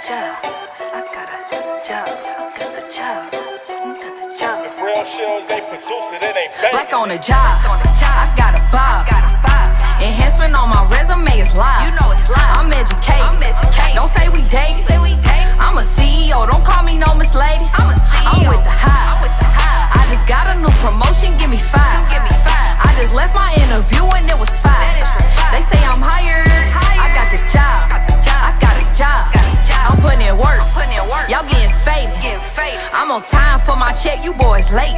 job. I got a job. Got the job. Got the job. If real shows ain't produced, it ain't fake. Black on the job. I got a bob. Enhancement on my resume is live. You know it's live. I'm educated. Don't say we dated. I'm a CEO. Don't call me no Miss Lady. I'm with the high. I just got a new promotion. Give me 5. I just left my interview and it was 5. They say I'm hired. I got the job. I got a job. I'm putting in work. Y'all getting faded. I'm on time for my check. You boys late.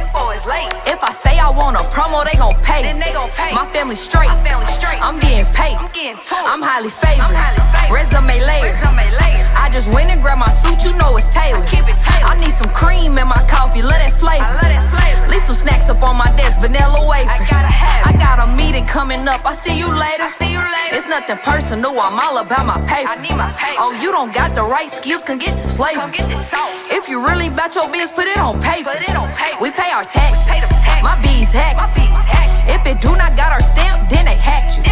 If I say I want a promo, they gon' pay. My family straight. I'm getting paid. I'm highly favored. Resume layer. I just went and grabbed my suit. You know it's tailored. I need some cream in my coffee. Love that flavor. Leave some snacks up on my desk. Vanilla wafers. I got a meeting coming up. I see you later. It's nothing personal. I'm all about my paper. Oh, you don't got the right skills. Can get this flavor. If you really about your biz, put it on paper. We pay our taxes. My bees hack. If it do not got our stamp, then they hacked you.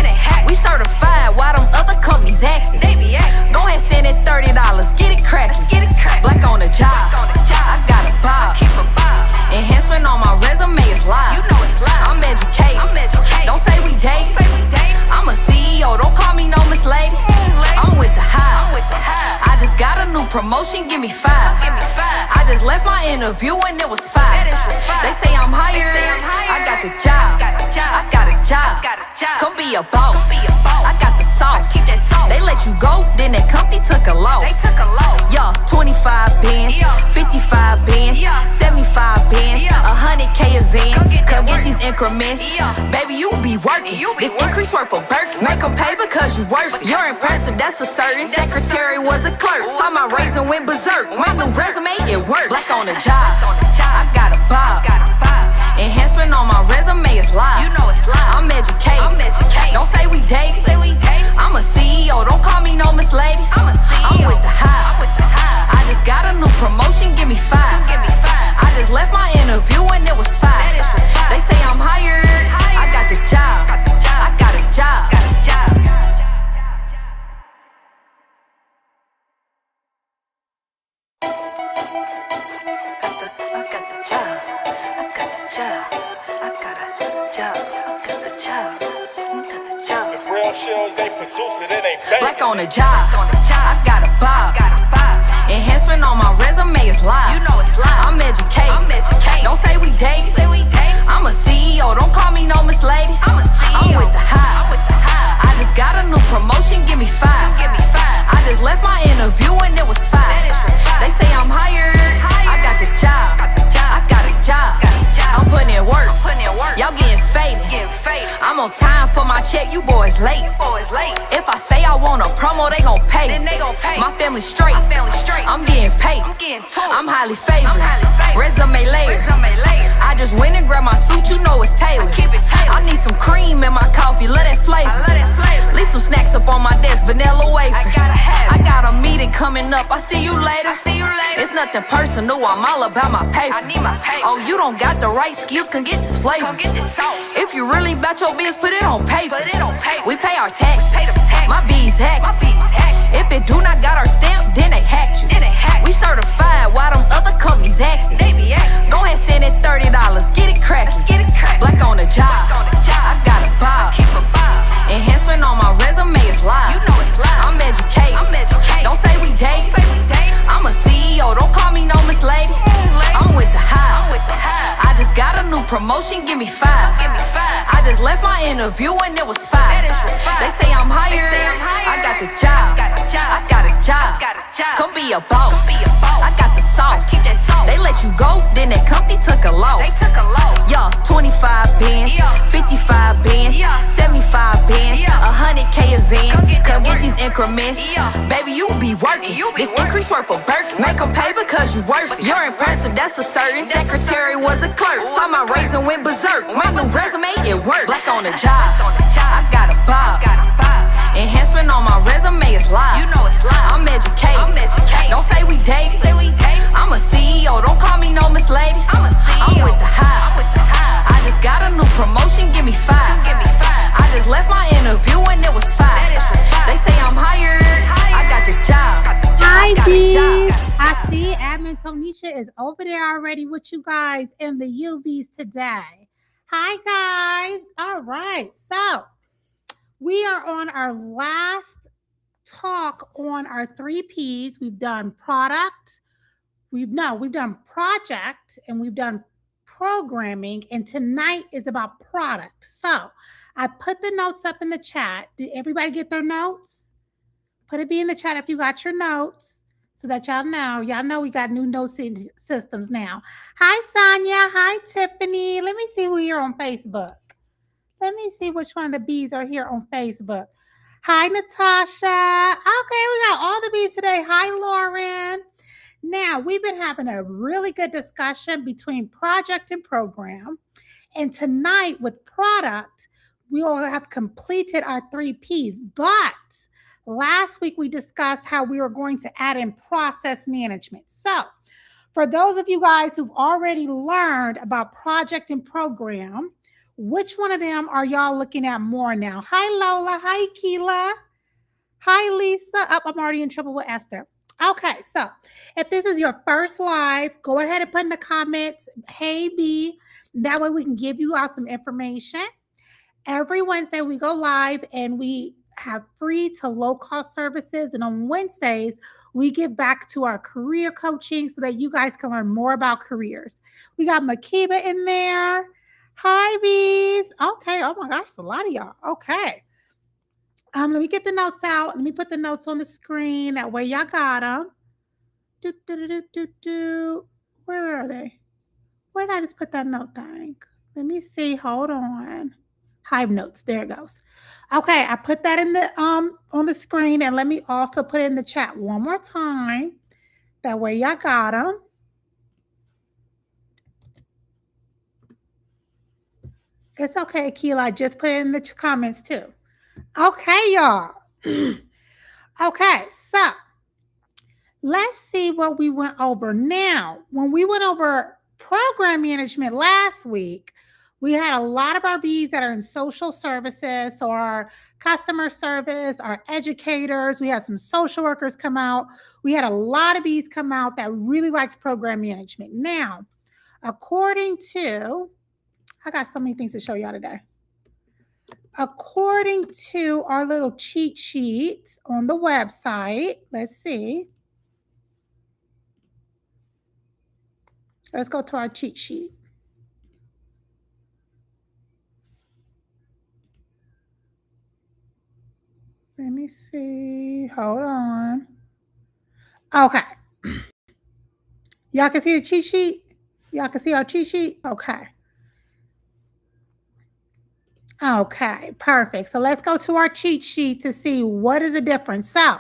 We certified while them other companies acting. Go ahead, send it $30. Get it crackin'. Black on the job. I got a bob. Enhancement on my resume is live. I'm educated. Don't say we date. I'm a CEO. Don't call me no Miss Lady. I'm with the high. I just got a new promotion. Give me 5. I just left my interview and it was 5. They say I'm hired. I got the job. I got a job. Come be a boss. I got the sauce. They let you go, then that company took a loss. Yeah, 25 bands, 55 bands, 75 bands, 100K advance. Come get these increments. Baby, you be working. This increase worth for Birkin. Make them pay because you worth it. You're impressive, that's for certain. Secretary was a clerk. Saw my raise and went berserk. My new resume, it worked. Black on the job. I got a bob. Enhancement on my resume is live. I'm educated. Don't say we dated. I'm a CEO. Don't call me no Miss Lady. I'm with the high. I just got a new promotion. Give me 5. I just left my interview and it was 5. They say I'm hired. I got the job. I got a job. I got the job. I got the job. I got a job. Got the job. Got the job. If real shows ain't produced, it ain't fake. Black on the job. I got a bob. Enhancement on my resume is live. I'm educated. Don't say we dated. I'm a CEO. Don't call me no Miss Lady. I'm with the high. I just got a new promotion. Give me 5. I just left my interview and it was 5. They say I'm hired. I got the job. I got a job. I'm putting in work. Y'all getting faded. I'm on time for my check. You boys late. If I say I want a promo, they gon' pay. My family straight. I'm getting paid. I'm highly favored. Resume layer. I just went and grabbed my suit. You know it's tailored. I need some cream in my coffee. Love that flavor. Leave some snacks up on my desk. Vanilla wafers. I got a meeting coming up. I see you later. It's nothing personal. I'm all about my paper. Oh, you don't got the right skills. Can get this flavor. If you really about your biz, put it on paper. We pay our taxes. My bees hack. If it do not got our stamp, then they hacked you. We certified while them other companies acting. Go ahead, send it $30. Get it crackin'. Black on the job. I got a bob. Enhancement on my resume is live. I'm educated. Don't say we dated. I'm a CEO. Don't call me no Miss Lady. I'm with the high. I just got a new promotion. Give me 5. I just left my interview and it was 5. They say I'm hired. I got the job. I got a job. Come be a boss. I got the sauce. They let you go, then that company took a loss. Yeah, 25 bands, 55 bands, 75 bands, 100K advance. Come get these increments. Baby, you be working. This increase worth for Birkin. Make them pay because you worth it. You're impressive, that's for certain. Secretary was a clerk. Saw my raise and went berserk. My new resume, it worked. Black on the job. I got a bob. Enhancement on my resume is live. I'm educated. Don't say we dated. I'm a CEO. Don't call me no Miss Lady. I'm with the high. I just got a new promotion. Give me 5. I just left my interview and it was 5. They say I'm hired. I got the job. Hi, B. Tanisha is over there already with you guys in the UVs today. Hi, guys. All right. So we are on our last talk on our three P's. We've done product, we've done project, and we've done programming. And tonight is about product. So I put the notes up in the chat. Did everybody get their notes? Put it in the chat if you got your notes so that y'all know. Y'all know we got new note systems now. Hi, Sonia. Hi, Tiffany. Let me see who here on Facebook. Let me see which one of the bees are here on Facebook. Hi, Natasha. Okay, we got all the bees today. Hi, Lauren. Now, we've been having a really good discussion between project and program. And tonight with product, we all have completed our three P's. But last week we discussed how we were going to add in process management. So for those of you guys who've already learned about project and program, which one of them are y'all looking at more now? Hi, Lola. Hi, Keela. Hi, Lisa. Oh, I'm already in trouble with Esther. Okay, so if this is your first live, go ahead and put in the comments, hey, B. That way we can give you all some information. Every Wednesday we go live and we have free to low cost services. And on Wednesdays, we give back to our career coaching so that you guys can learn more about careers. We got Makiba in there. Hi, bees. Okay. Oh my gosh, a lot of y'all. Okay. Let me get the notes out. Let me put the notes on the screen. That way y'all got them. Where are they? Where did I just put that note thing? Let me see. Hold on. Hive notes. There it goes. Okay, I put that in the on the screen, and let me also put it in the chat one more time. That way y'all got them. It's okay, Keela. I just put it in the comments too. Okay, y'all. Okay, so let's see what we went over. Now, when we went over program management last week, we had a lot of our Bs that are in social services, so our customer service, our educators. We had some social workers come out. We had a lot of Bs come out that really liked program management. Now, according to, I got so many things to show y'all today. According to our little cheat sheets on the website, let's see. Let's go to our cheat sheet. Let me see. Hold on. Okay. Y'all can see the cheat sheet? Y'all can see our cheat sheet? Okay. Okay, perfect. So let's go to our cheat sheet to see what is the difference. So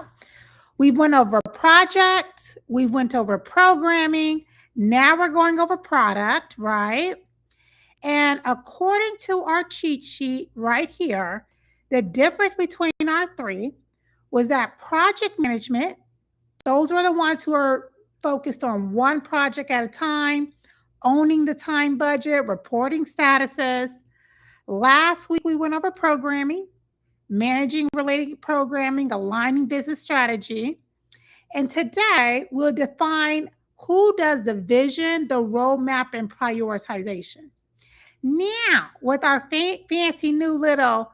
we went over project, we went over programming. Now we're going over product, right? And according to our cheat sheet right here, the difference between our three was that project management, those were the ones who are focused on one project at a time, owning the time budget, reporting statuses. Last week, we went over programming, managing related programming, aligning business strategy. And today, we'll define who does the vision, the roadmap, and prioritization. Now, with our fancy new little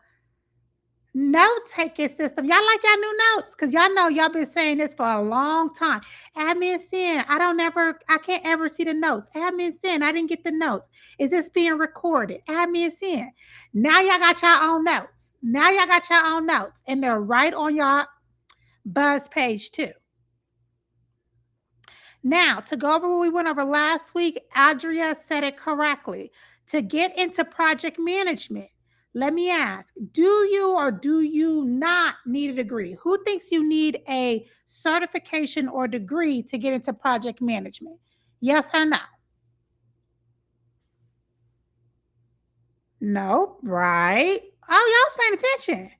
note-taking system, y'all like y'all new notes? Because y'all know y'all been saying this for a long time. Admin Sin, I can't ever see the notes. Admin Sin, I didn't get the notes. Is this being recorded? Admin Sin. Now y'all got your own notes. Now y'all got your own notes. And they're right on y'all Buzz page too. Now, to go over what we went over last week, Adria said it correctly. To get into project management, let me ask, do you or do you not need a degree? Who thinks you need a certification or degree to get into project management? Yes or no? Nope, right? Oh, y'all's paying attention.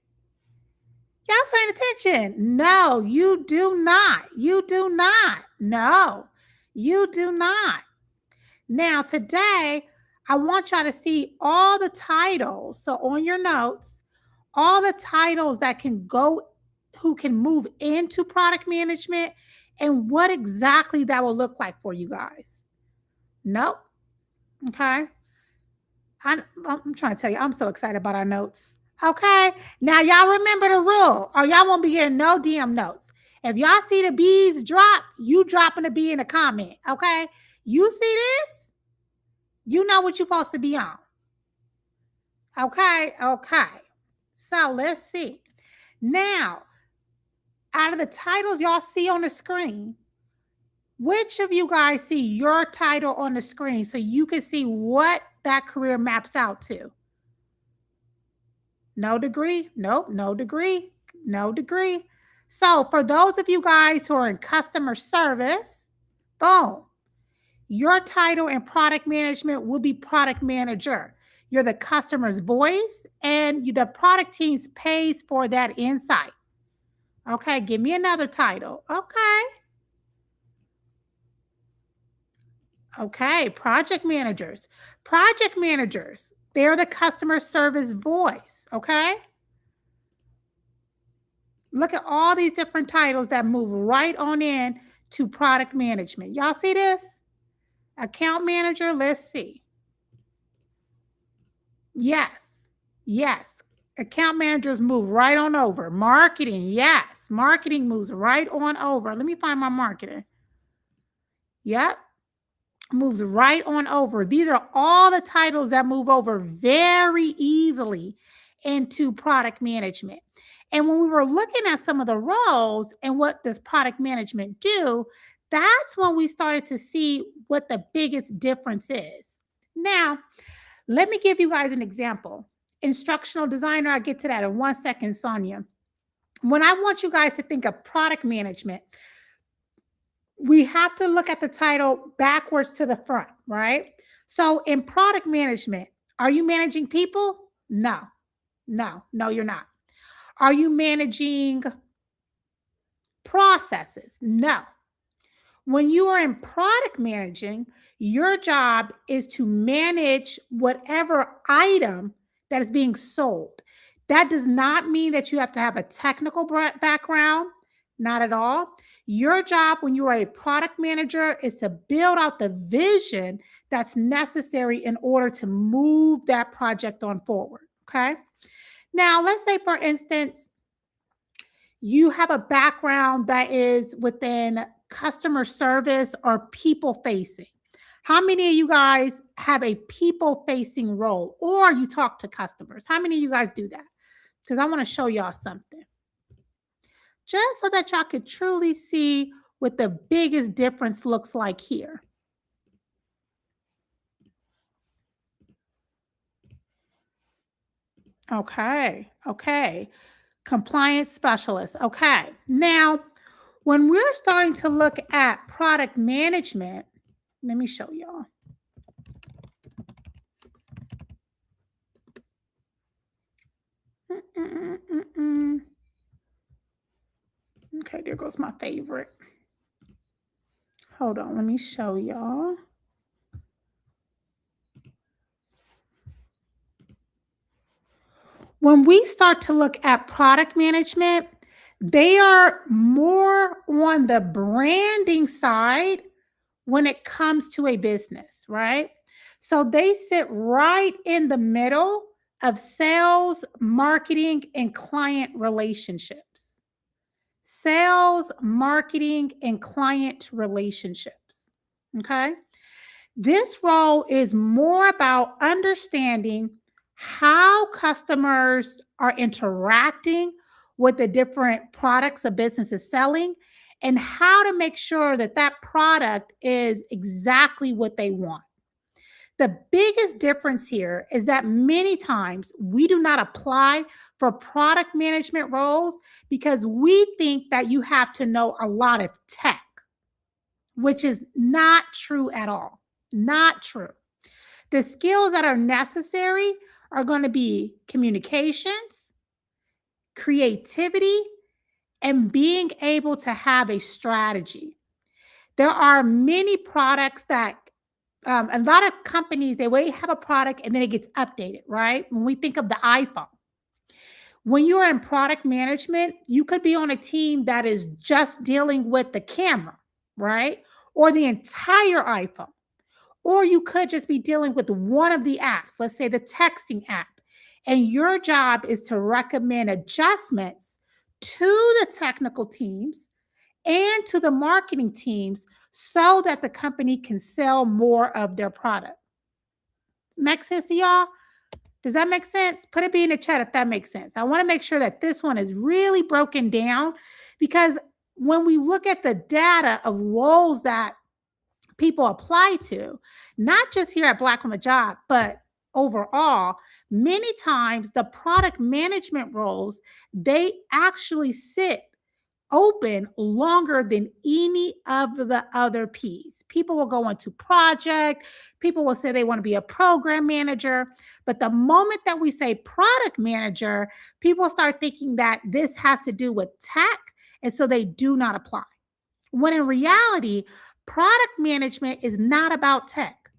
Y'all's paying attention. No, you do not. You do not. No, you do not. Now, today, I want y'all to see all the titles. So on your notes, all the titles that can go, who can move into product management and what exactly that will look like for you guys. Nope. Okay. I'm trying to tell you, I'm so excited about our notes. Okay. Now, y'all remember the rule, or y'all won't be getting no DM notes. If y'all see the B's drop, you dropping a B in a comment. Okay. You see this? You know what you're supposed to be on. Okay. Okay. So let's see. Now, out of the titles y'all see on the screen, which of you guys see your title on the screen so you can see what that career maps out to? No degree? Nope, no degree. No degree. So for those of you guys who are in customer service, boom, your title in product management will be product manager. You're the customer's voice, and the product team pays for that insight. Okay, give me another title. Okay. Okay, project managers. Project managers, they're the customer service voice. Okay. Look at all these different titles that move right on in to product management. Y'all see this? Account manager, let's see. Yes, yes. Account managers move right on over. Marketing, yes. Marketing moves right on over. Let me find my marketer. Yep. Moves right on over. These are all the titles that move over very easily into product management. And when we were looking at some of the roles and what does product management do, that's when we started to see what the biggest difference is. Now, let me give you guys an example. Instructional designer, I'll get to that in 1 second, Sonia. When I want you guys to think of product management, we have to look at the title backwards to the front, right? So in product management, are you managing people? No, you're not. Are you managing processes? No. When you are in product managing, your job is to manage whatever item that is being sold. That does not mean that you have to have a technical background, not at all. Your job when you are a product manager is to build out the vision that's necessary in order to move that project on forward, okay? Now, let's say, for instance, you have a background that is within customer service or people facing. How many of you guys have a people facing role, or you talk to customers? How many of you guys do that? Because I want to show y'all something. Just so that y'all could truly see what the biggest difference looks like here. Okay. Compliance specialist. Okay. Now, when we're starting to look at product management, let me show y'all. Okay, there goes my favorite. Hold on, let me show y'all. When we start to look at product management, they are more on the branding side when it comes to a business, right? So they sit right in the middle of sales, marketing, and client relationships. Sales, marketing, and client relationships. Okay. This role is more about understanding how customers are interacting with the different products a business is selling and how to make sure that that product is exactly what they want. The biggest difference here is that many times we do not apply for product management roles because we think that you have to know a lot of tech, which is not true at all. Not true. The skills that are necessary are going to be communications, creativity, and being able to have a strategy. There are many products that a lot of companies, they have a product and then it gets updated, right? When we think of the iPhone, When you're in product management, you could be on a team that is just dealing with the camera, right? Or the entire iPhone. Or you could just be dealing with one of the apps, let's say the texting app. And your job is to recommend adjustments to the technical teams and to the marketing teams so that the company can sell more of their product. Make sense to y'all? Does that make sense? Put a B in the chat if that makes sense. I want to make sure that this one is really broken down because when we look at the data of roles that people apply to, not just here at Black on the Job, but overall, many times the product management roles, they actually sit open longer than any of the other P's. People will go into project, people will say they want to be a program manager, but the moment that we say product manager, people start thinking that this has to do with tech, and so they do not apply. When in reality, product management is not about tech.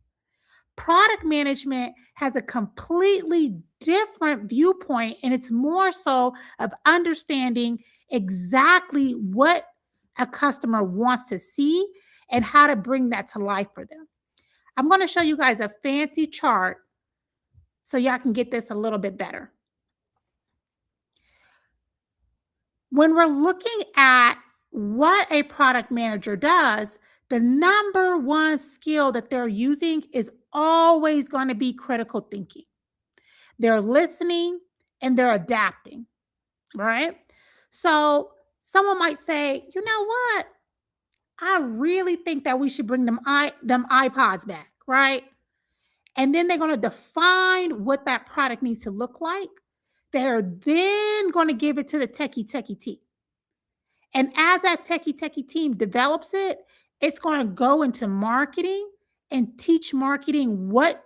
Product management has a completely different viewpoint, and it's more so of understanding exactly what a customer wants to see and how to bring that to life for them. I'm going to show you guys a fancy chart so y'all can get this a little bit better. When we're looking at what a product manager does, the number one skill that they're using is always going to be critical thinking. They're listening and they're adapting, right? So someone might say, you know what? I really think that we should bring them iPods back, right? And then they're going to define what that product needs to look like. They're then going to give it to the techie team. And as that techie team develops it, it's going to go into marketing and teach marketing what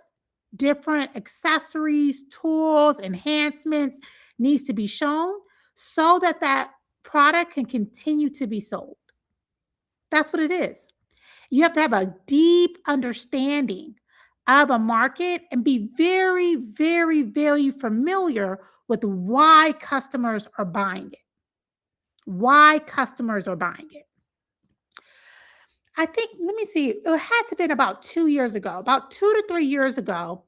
different accessories, tools, enhancements needs to be shown so that that product can continue to be sold. That's what it is. You have to have a deep understanding of a market and be very, very, very familiar with why customers are buying it. Why customers are buying it. I think, let me see, it had to have been about 2 years ago, about 2 to 3 years ago,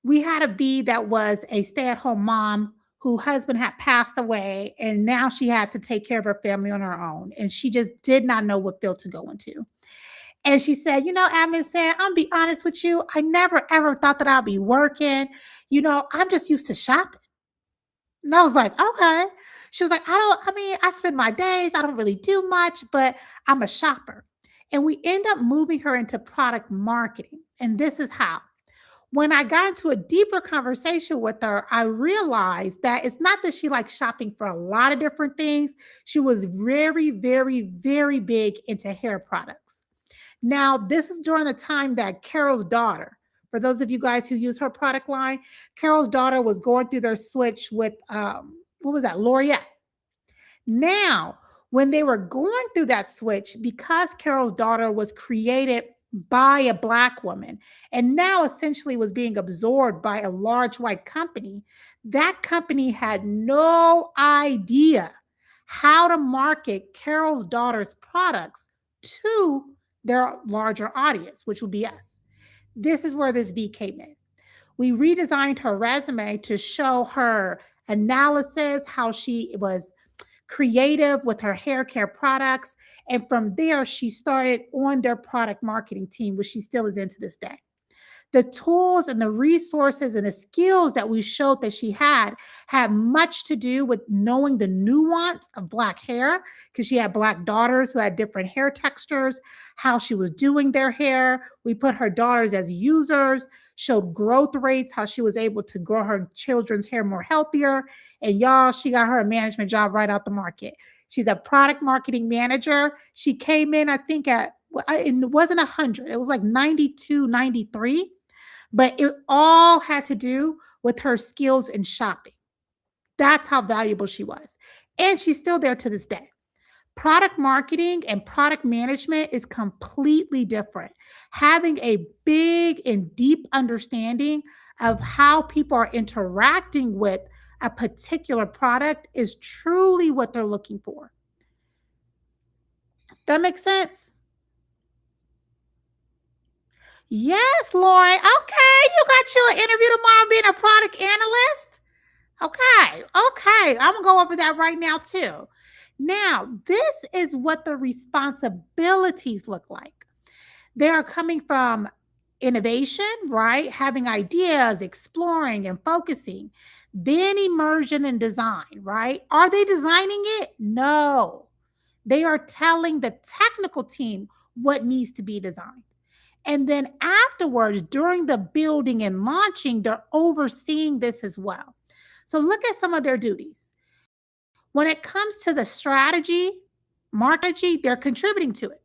we had a bee that was a stay-at-home mom whose husband had passed away, and now she had to take care of her family on her own, and she just did not know what field to go into. And she said, you know, Admin said, I'm be honest with you, I never ever thought that I'd be working. You know, I'm just used to shopping. And I was like, okay. She was like, I spend my days, I don't really do much, but I'm a shopper. And we end up moving her into product marketing. And this is how. When I got into a deeper conversation with her, I realized that it's not that she likes shopping for a lot of different things. She was very, very, very big into hair products. Now, this is during the time that Carol's daughter, for those of you guys who use her product line, Carol's daughter was going through their switch with, L'Oreal. Now, when they were going through that switch, because Carol's daughter was created by a Black woman and now essentially was being absorbed by a large white company, that company had no idea how to market Carol's daughter's products to their larger audience, which would be us. This is where this bee came in. We redesigned her resume to show her analysis, how she was creative with her hair care products. And from there, she started on their product marketing team, which she still is in to this day. The tools and the resources and the skills that we showed that she had much to do with knowing the nuance of Black hair, because she had Black daughters who had different hair textures, how she was doing their hair. We put her daughters as users, showed growth rates, how she was able to grow her children's hair more healthier. And y'all, she got her a management job right out the market. She's a product marketing manager. She came in, I think, it wasn't 100. It was like 92, 93. But it all had to do with her skills in shopping. That's how valuable she was. And she's still there to this day. Product marketing and product management is completely different. Having a big and deep understanding of how people are interacting with a particular product is truly what they're looking for. That makes sense? Yes, Lauren. Okay, you got your interview tomorrow being a product analyst. Okay, okay. I'm gonna go over that right now too. Now, this is what the responsibilities look like. They are coming from innovation, right? Having ideas, exploring and focusing. Then immersion and design, right? Are they designing it? No. They are telling the technical team what needs to be designed. And then afterwards, during the building and launching, they're overseeing this as well. So look at some of their duties. When it comes to the strategy, marketing, they're contributing to it.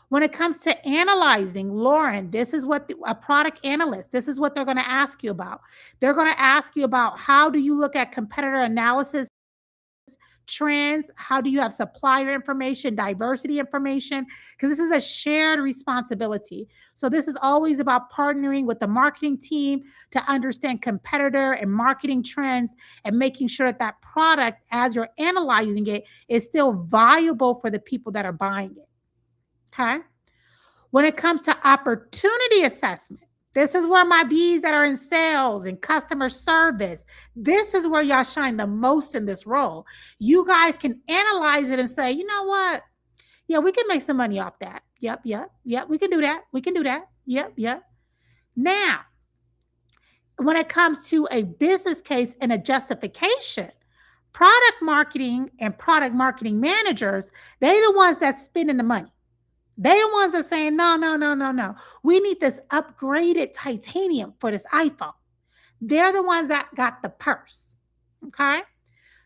When it comes to analyzing, Lauren, this is what a product analyst, this is what they're going to ask you about. They're going to ask you about how do you look at competitor analysis, trends, how do you have supplier information, diversity information, because this is a shared responsibility. So this is always about partnering with the marketing team to understand competitor and marketing trends and making sure that that product, as you're analyzing it, is still viable for the people that are buying it. Okay. When it comes to opportunity assessment, this is where my bees that are in sales and customer service, this is where y'all shine the most in this role. You guys can analyze it and say, you know what? Yeah, we can make some money off that. Yep, yep, yep. We can do that. We can do that. Yep, yep. Now, when it comes to a business case and a justification, product marketing and product marketing managers, they're the ones that's spending the money. They the ones that are saying, no, no, no, no, no. We need this upgraded titanium for this iPhone. They're the ones that got the purse. Okay.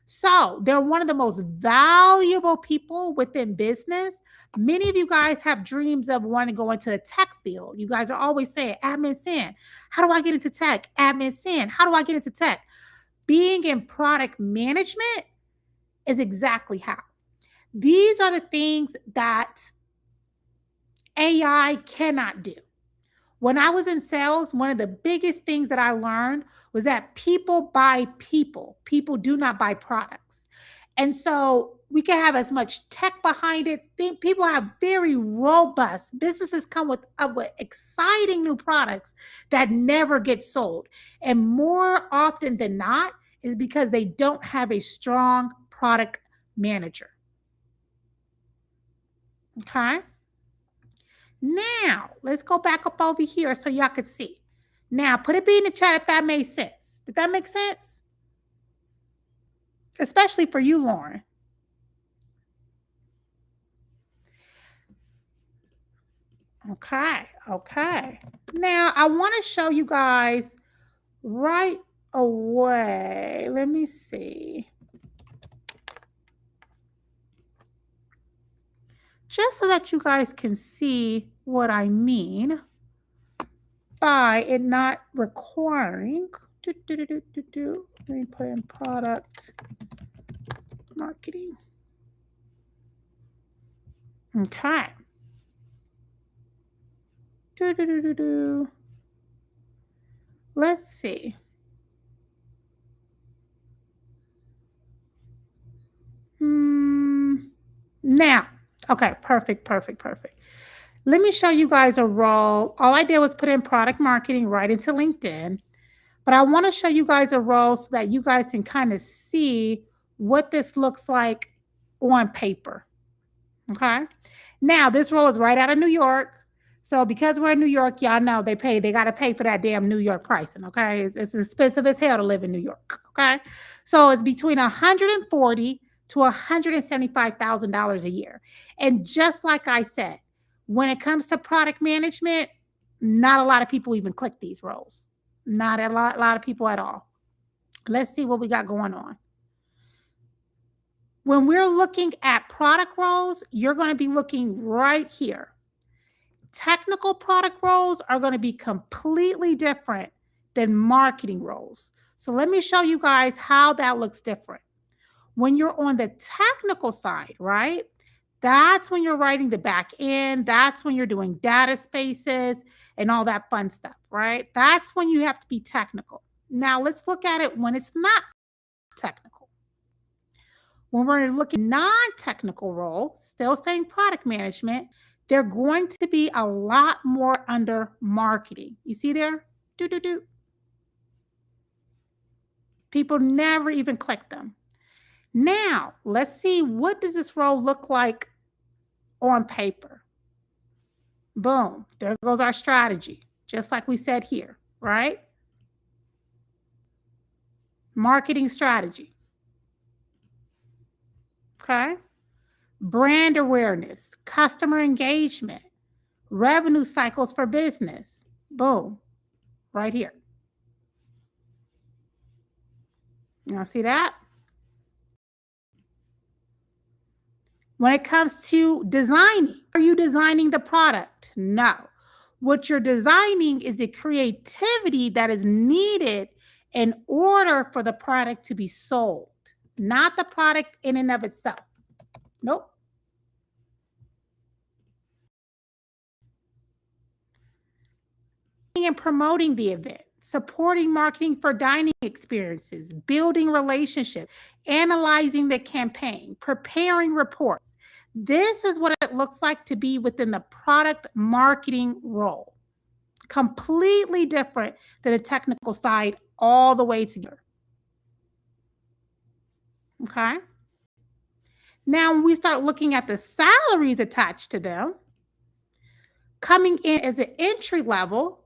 So they're one of the most valuable people within business. Many of you guys have dreams of wanting to go into the tech field. You guys are always saying, admin sin. How do I get into tech? Admin sin. How do I get into tech? Being in product management is exactly how. These are the things that AI cannot do. When I was in sales, one of the biggest things that I learned was that people buy people. People do not buy products. And so we can have as much tech behind it. People have very robust businesses come with exciting new products that never get sold. And more often than not is because they don't have a strong product manager. Okay. Now, let's go back up over here so y'all could see. Now, put a B in the chat if that made sense. Did that make sense? Especially for you, Lauren. Okay, okay. Now, I want to show you guys right away. Let me see. Just so that you guys can see what I mean by it not requiring. Let me put in product marketing. Okay. Let's see. Now, okay, perfect. Let me show you guys a role. All I did was put in product marketing right into LinkedIn, but I want to show you guys a role so that you guys can kind of see what this looks like on paper. Okay. Now, this role is right out of New York. So because we're in New York, y'all know they got to pay for that damn New York pricing. Okay. It's expensive as hell to live in New York. Okay. So it's between $140,000 to $175,000 a year. And just like I said, when it comes to product management, not a lot of people even click these roles. Not a lot of people at all. Let's see what we got going on. When we're looking at product roles, you're going to be looking right here. Technical product roles are going to be completely different than marketing roles. So let me show you guys how that looks different. When you're on the technical side, right? That's when you're writing the back end. That's when you're doing data spaces and all that fun stuff, right? That's when you have to be technical. Now let's look at it when it's not technical. When we're looking at non-technical roles, still saying product management, they're going to be a lot more under marketing. You see there? Do do do. People never even click them. Now, let's see, what does this role look like on paper? Boom, there goes our strategy, just like we said here, right? Marketing strategy. Okay. Brand awareness, customer engagement, revenue cycles for business. Boom, right here. You see that? When it comes to designing, are you designing the product? No. What you're designing is the creativity that is needed in order for the product to be sold, not the product in and of itself. Nope. And promoting the event, supporting marketing for dining experiences, building relationships, analyzing the campaign, preparing reports. This is what it looks like to be within the product marketing role. Completely different than the technical side all the way together. Okay. Now, when we start looking at the salaries attached to them, coming in as an entry level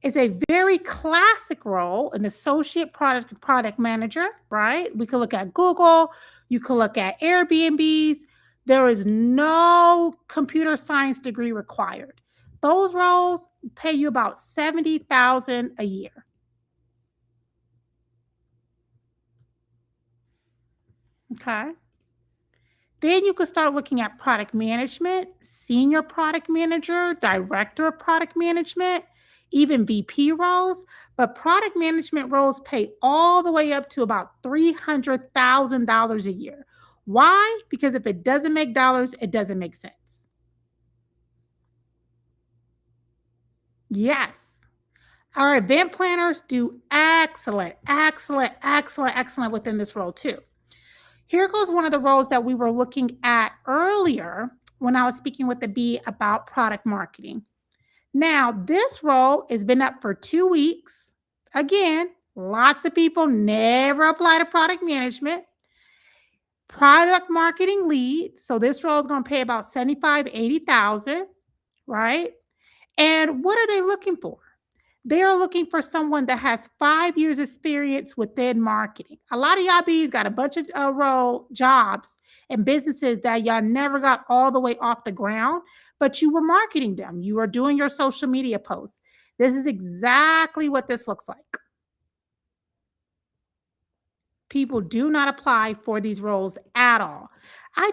is a very classic role, an associate product manager, right? We could look at Google, you could look at Airbnbs. There is no computer science degree required. Those roles pay you about $70,000 a year. Okay. Then you could start looking at product management, senior product manager, director of product management, even VP roles. But product management roles pay all the way up to about $300,000 a year. Why? Because if it doesn't make dollars, it doesn't make sense. Yes. Our event planners do excellent, excellent, excellent, excellent within this role too. Here goes one of the roles that we were looking at earlier when I was speaking with the B about product marketing. Now, this role has been up for 2 weeks. Again, lots of people never apply to product management. Product marketing lead. So this role is going to pay about $75,000, $80,000, right? And what are they looking for? They are looking for someone that has 5 years experience within marketing. A lot of y'all bees got a bunch of role jobs and businesses that y'all never got all the way off the ground, but you were marketing them. You were doing your social media posts. This is exactly what this looks like. People do not apply for these roles at all. I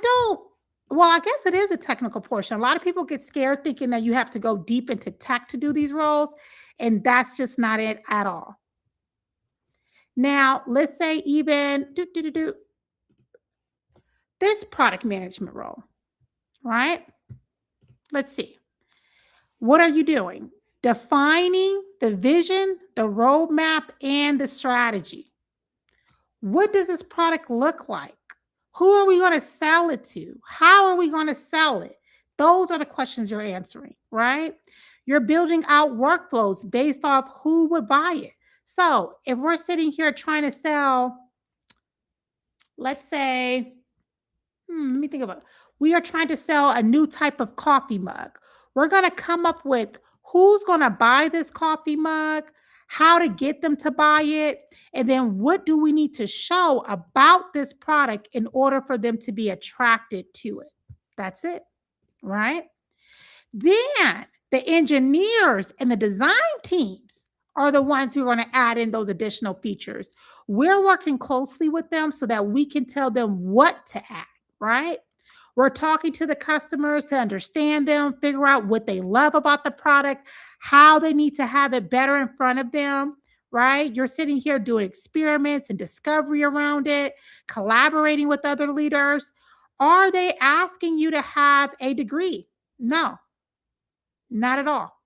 guess it is a technical portion. A lot of people get scared thinking that you have to go deep into tech to do these roles, and that's just not it at all. Now, let's say even this product management role, right? Let's see. What are you doing? Defining the vision, the roadmap, and the strategy. What does this product look like? Who are we going to sell it to? How are we going to sell it? Those are the questions you're answering, right? You're building out workflows based off who would buy it. So if we're sitting here trying to sell, let's say, let me think about it. We are trying to sell a new type of coffee mug. We're going to come up with who's going to buy this coffee mug, how to get them to buy it, and then what do we need to show about this product in order for them to be attracted to it. That's it, right? Then the engineers and the design teams are the ones who are going to add in those additional features. We're working closely with them so that we can tell them what to add, right? We're talking to the customers to understand them, figure out what they love about the product, how they need to have it better in front of them, right? You're sitting here doing experiments and discovery around it, collaborating with other leaders. Are they asking you to have a degree? No, not at all.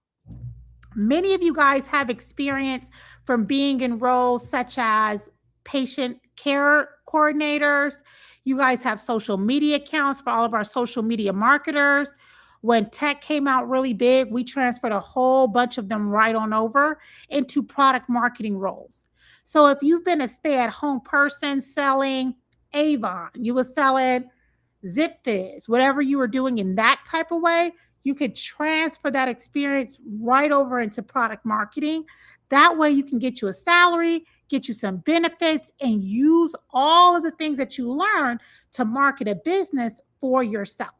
Many of you guys have experience from being in roles such as patient care coordinators. You guys have social media accounts for all of our social media marketers. When tech came out really big, we transferred a whole bunch of them right on over into product marketing roles. So if you've been a stay-at-home person selling Avon, you were selling Zip Fizz, whatever you were doing in that type of way, you could transfer that experience right over into product marketing. That way you can get you a salary, get you some benefits, and use all of the things that you learn to market a business for yourself.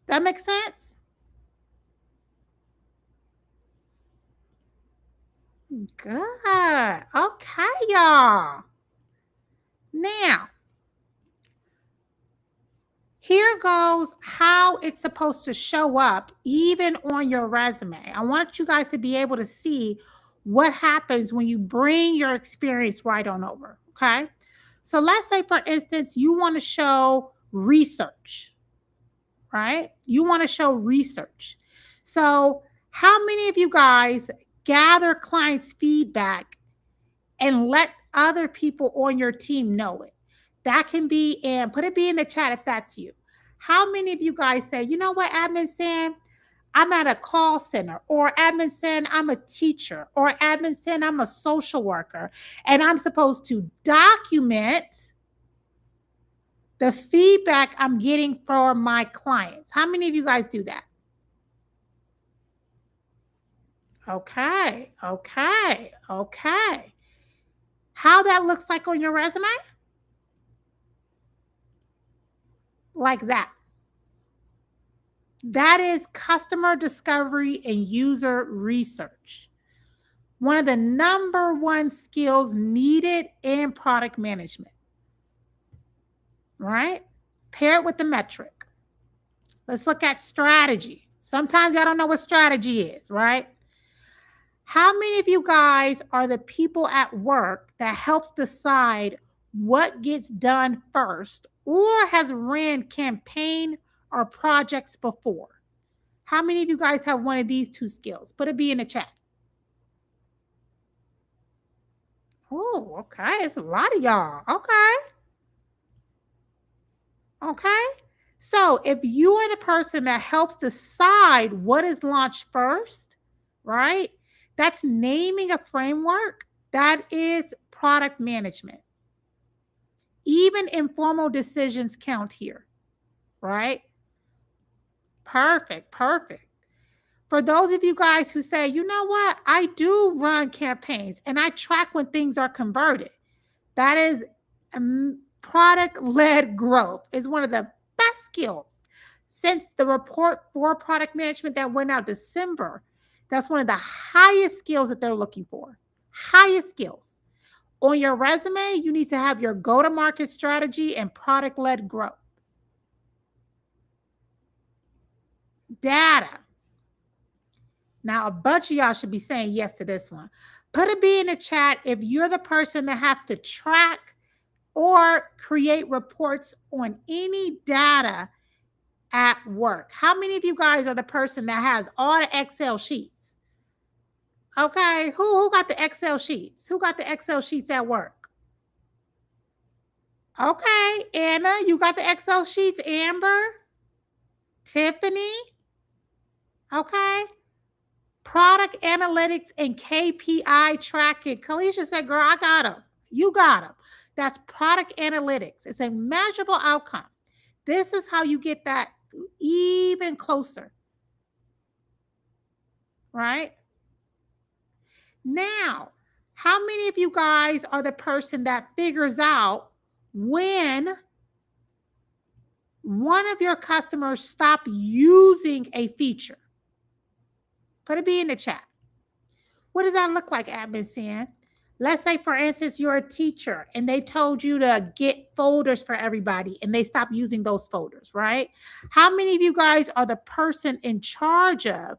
That makes sense? Good. Okay, y'all. Now, here goes how it's supposed to show up even on your resume. I want you guys to be able to see what happens when you bring your experience right on over. Okay. So let's say, for instance, you want to show research, right? You want to show research. So, how many of you guys gather clients' feedback and let other people on your team know it? That can be, and put it be in the chat if that's you. How many of you guys say, you know what, Admin Sam, I'm at a call center, or Admin Sam, I'm a teacher, or Admin Sam, I'm a social worker, and I'm supposed to document the feedback I'm getting from my clients? How many of you guys do that? Okay, okay, okay. How that looks like on your resume? Like that. That is customer discovery and user research. One of the number one skills needed in product management, right? Pair it with the metric. Let's look at strategy. Sometimes y'all don't know what strategy is, right? How many of you guys are the people at work that helps decide what gets done first or has ran campaign or projects before? How many of you guys have one of these two skills? Put a B in the chat. Oh, okay. It's a lot of y'all. Okay. Okay. So if you are the person that helps decide what is launched first, right? That's naming a framework. That is product management. Even informal decisions count here, right? Perfect, perfect. For those of you guys who say, you know what, I do run campaigns and I track when things are converted. That is product-led growth is one of the best skills. Since the report for product management that went out December, that's one of the highest skills that they're looking for. Highest skills. On your resume, you need to have your go-to-market strategy and product-led growth. Data. Now, a bunch of y'all should be saying yes to this one. Put a B in the chat if you're the person that has to track or create reports on any data at work. How many of you guys are the person that has all the Excel sheets? Okay, who got the Excel sheets? Who got the Excel sheets at work? Okay, Anna, you got the Excel sheets. Amber, Tiffany. Okay. Product analytics and KPI tracking. Kalisha said, girl, I got them. You got them. That's product analytics. It's a measurable outcome. This is how you get that even closer. Right? Now, how many of you guys are the person that figures out when one of your customers stop using a feature? Put a B in the chat. What does that look like, Admin Sam? Let's say, for instance, you're a teacher and they told you to get folders for everybody and they stop using those folders, right? How many of you guys are the person in charge of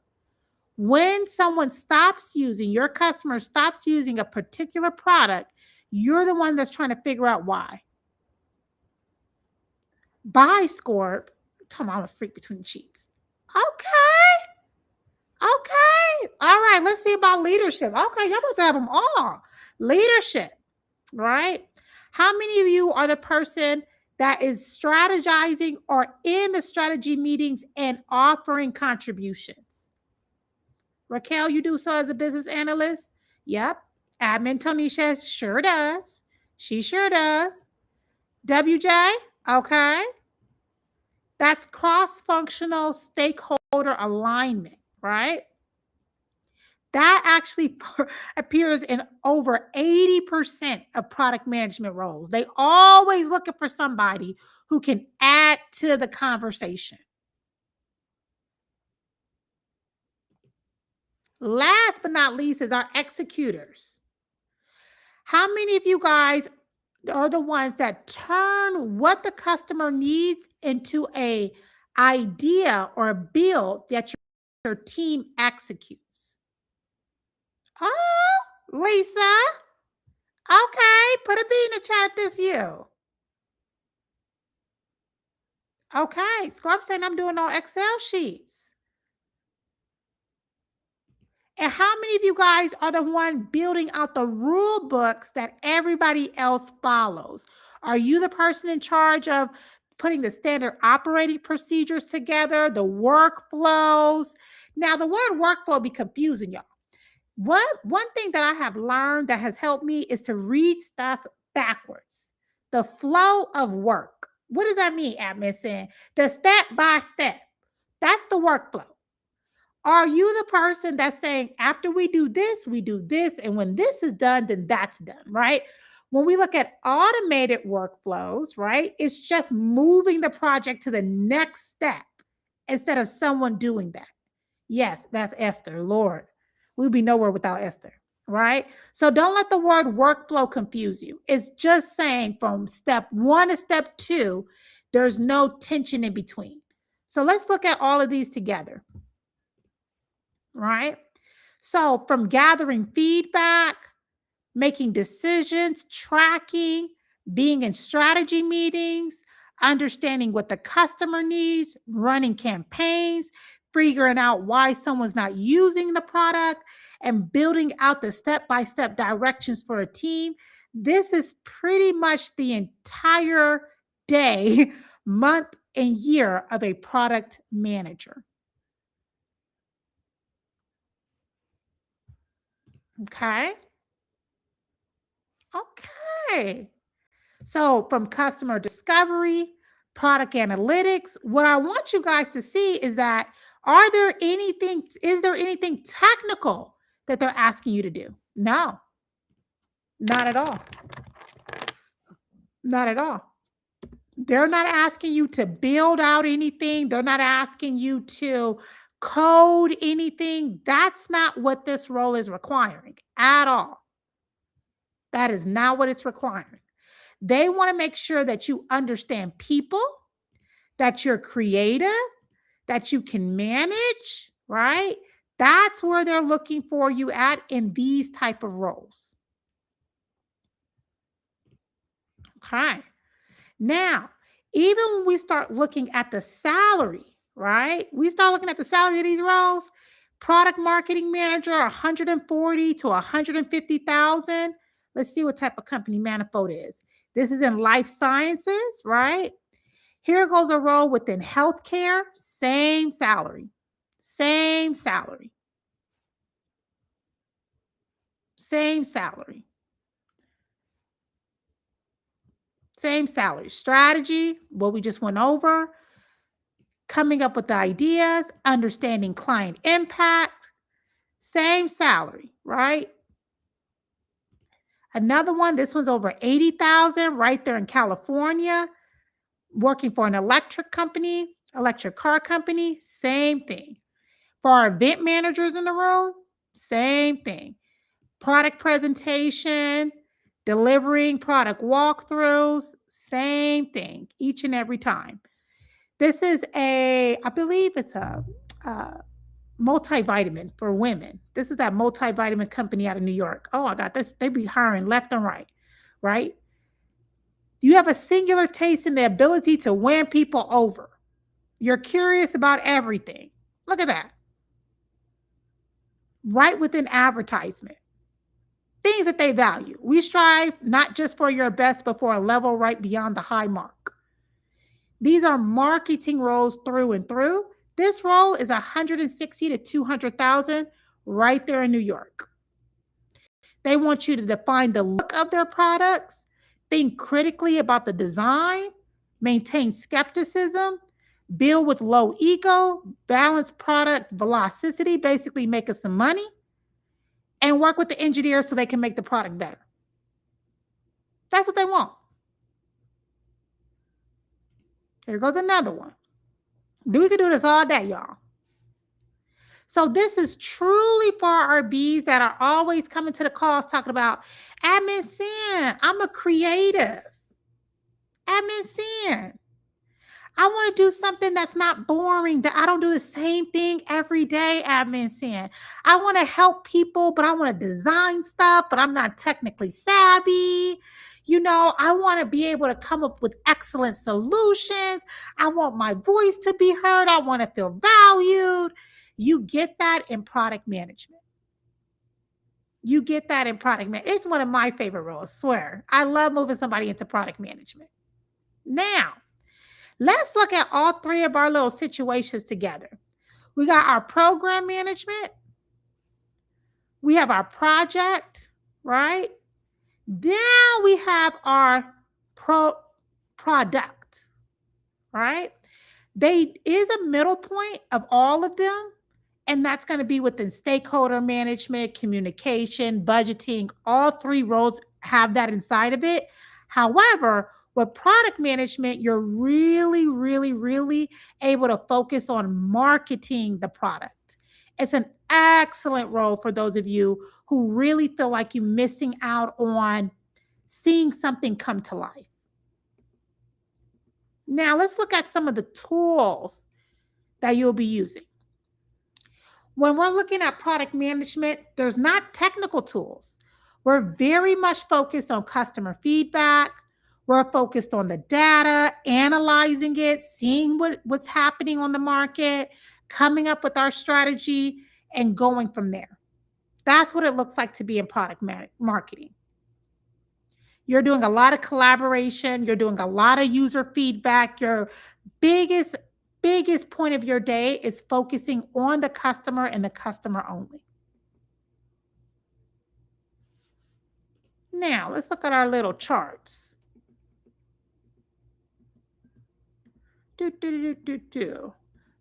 when someone stops using, your customer stops using a particular product, you're the one that's trying to figure out why? Buy score. Tell me I'm a freak between the sheets. Okay. Okay. All right. Let's see about leadership. Okay. Y'all about to have them all. Leadership, right? How many of you are the person that is strategizing or in the strategy meetings and offering contributions? Raquel, you do so as a business analyst? Yep. Admin Tonisha sure does. She sure does. WJ, okay. That's cross functional stakeholder alignment, right? That actually appears in over 80% of product management roles. They always looking for somebody who can add to the conversation. Last but not least is our executors. How many of you guys are the ones that turn what the customer needs into a idea or a build that your team executes? Oh, Lisa. Okay, put a B in the chat if this you. Okay, Scorp saying I'm doing on Excel sheets. And how many of you guys are the one building out the rule books that everybody else follows? Are you the person in charge of putting the standard operating procedures together, the workflows? Now, the word workflow be confusing y'all. One thing that I have learned that has helped me is to read stuff backwards. The flow of work. What does that mean, admin saying? The step by step. That's the workflow. Are you the person that's saying, after we do this, and when this is done, then that's done, right? When we look at automated workflows, right, it's just moving the project to the next step instead of someone doing that. Yes, that's Esther, Lord. We'd be nowhere without Esther, right? So don't let the word workflow confuse you. It's just saying from step 1 to step 2, there's no tension in between. So let's look at all of these together, right? So from gathering feedback, making decisions, tracking, being in strategy meetings, understanding what the customer needs, running campaigns, figuring out why someone's not using the product, and building out the step-by-step directions for a team. This is pretty much the entire day, month, and year of a product manager. Okay. Okay. So from customer discovery, product analytics, what I want you guys to see is that is there anything technical that they're asking you to do? No, not at all. Not at all. They're not asking you to build out anything. They're not asking you to code anything. That's not what this role is requiring at all. That is not what it's requiring. They want to make sure that you understand people, that you're creative, that you can manage, right? That's where they're looking for you at in these type of roles. Okay. Now, even when we start looking at the salary, right? We start looking at the salary of these roles. Product marketing manager, 140 to 150,000. Let's see what type of company Manifold is. This is in life sciences, right? Here goes a role within healthcare, same salary, same salary, same salary, same salary. Strategy, what we just went over, coming up with the ideas, understanding client impact, same salary, right? Another one, this one's over 80,000 right there in California, working for an electric car company, same thing. For our event managers in the room, same thing. Product presentation, delivering product walkthroughs, same thing each and every time. This is I believe it's a multivitamin for women. This is that multivitamin company out of New York. Oh, I got this. They be hiring left and right, right? You have a singular taste in the ability to win people over. You're curious about everything. Look at that. right within advertisement. Things that they value. We strive not just for your best, but for a level right beyond the high mark. These are marketing roles through and through. This role is 160 to 200,000 right there in New York. They want you to define the look of their products, think critically about the design, maintain skepticism, build with low ego, balance product velocity, basically make us some money, and work with the engineers so they can make the product better. That's what they want. Here goes another one. We could do this all day, y'all. So this is truly for our Bs that are always coming to the calls talking about admin sin. I'm a creative. Admin sin. I want to do something that's not boring, that I don't do the same thing every day, admin sin. I want to help people, but I want to design stuff, but I'm not technically savvy. I want to be able to come up with excellent solutions. I want my voice to be heard. I want to feel valued. You get that in product management. You get that in product management. It's one of my favorite roles, I swear. I love moving somebody into product management. Now, let's look at all three of our little situations together. We got our program management. We have our project, right? Then we have our product, right? There is a middle point of all of them, and that's going to be within stakeholder management, communication, budgeting. All three roles have that inside of it. However, with product management, you're really, really, really able to focus on marketing the product. It's an excellent role for those of you who really feel like you're missing out on seeing something come to life. Now, let's look at some of the tools that you'll be using. When we're looking at product management, there's not technical tools. We're very much focused on customer feedback. We're focused on the data, analyzing it, seeing what's happening on the market, coming up with our strategy, and going from there. That's what it looks like to be in product marketing. You're doing a lot of collaboration. You're doing a lot of user feedback. Your biggest point of your day is focusing on the customer and the customer only. Now, let's look at our little charts.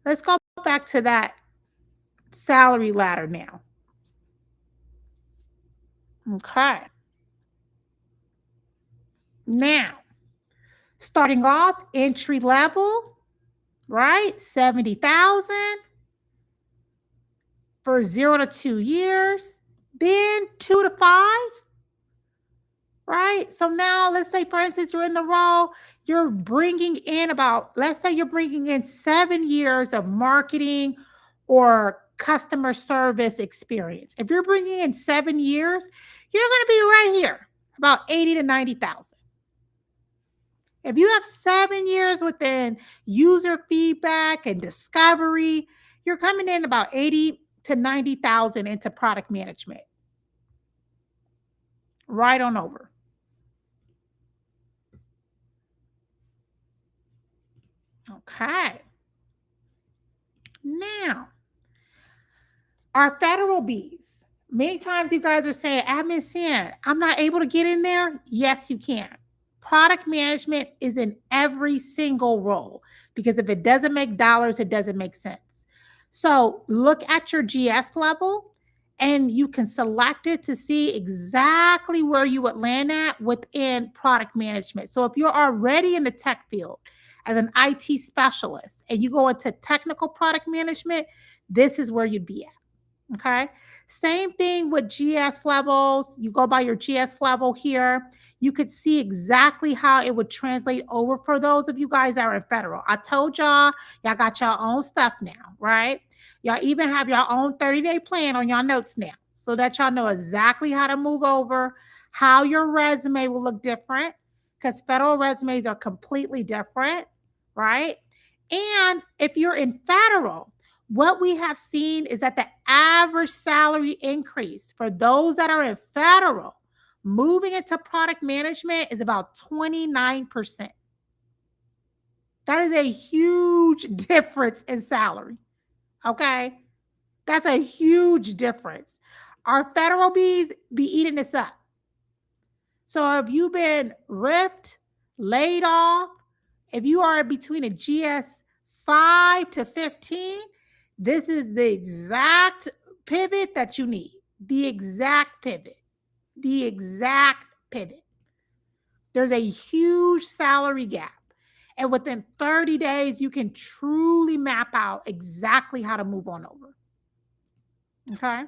Let's go back to that salary ladder now. Okay. Now, starting off entry level, right? 70,000 for 0 to 2 years, then 2 to 5. Right? So now let's say, for instance, you're in the role, you're bringing in let's say you're bringing in 7 years of marketing or customer service experience. If you're bringing in 7 years, you're going to be right here, about 80 to 90,000. If you have 7 years within user feedback and discovery, you're coming in about 80 to 90,000 into product management. Right on over. Okay. Now, our federal Bs. Many times you guys are saying, admin sin, I'm not able to get in there. Yes, you can. Product management is in every single role because if it doesn't make dollars, it doesn't make sense. So look at your GS level and you can select it to see exactly where you would land at within product management. So if you're already in the tech field as an IT specialist and you go into technical product management, this is where you'd be at. Okay. Same thing with GS levels. You go by your GS level here. You could see exactly how it would translate over for those of you guys that are in federal. I told y'all got your own stuff now, right? Y'all even have your own 30-day plan on your notes now so that y'all know exactly how to move over, how your resume will look different because federal resumes are completely different, right? And if you're in federal, what we have seen is that the average salary increase for those that are in federal moving into product management is about 29%. That is a huge difference in salary. Okay. That's a huge difference. Our federal bees be eating this up. So if you've been ripped, laid off, if you are between a GS 5 to 15, this is the exact pivot that you need. The exact pivot. The exact pivot. There's a huge salary gap. And within 30 days, you can truly map out exactly how to move on over. Okay.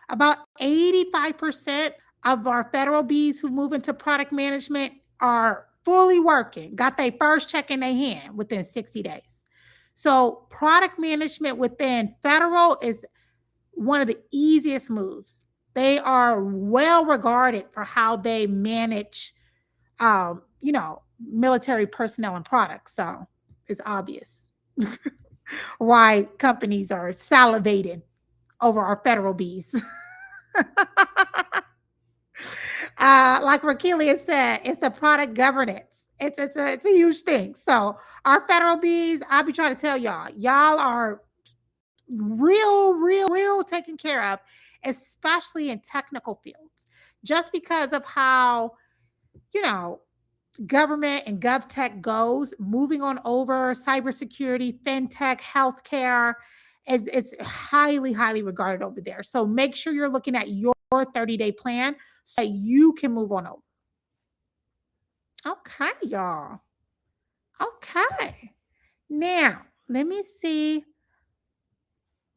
About 85% of our federal bees who move into product management are fully working, got their first check in their hand within 60 days. So, product management within federal is one of the easiest moves. They are well regarded for how they manage, military personnel and products. So, it's obvious why companies are salivating over our federal bees. Like Rakelia said, it's a product governance. It's a huge thing. So our federal bees, I'll be trying to tell y'all are real taken care of, especially in technical fields, just because of how you know government and GovTech goes, moving on over cybersecurity, fintech, healthcare, is it's highly regarded over there. So make sure you're looking at your 30-day plan so that you can move on over. Okay, y'all. Okay. Now, let me see.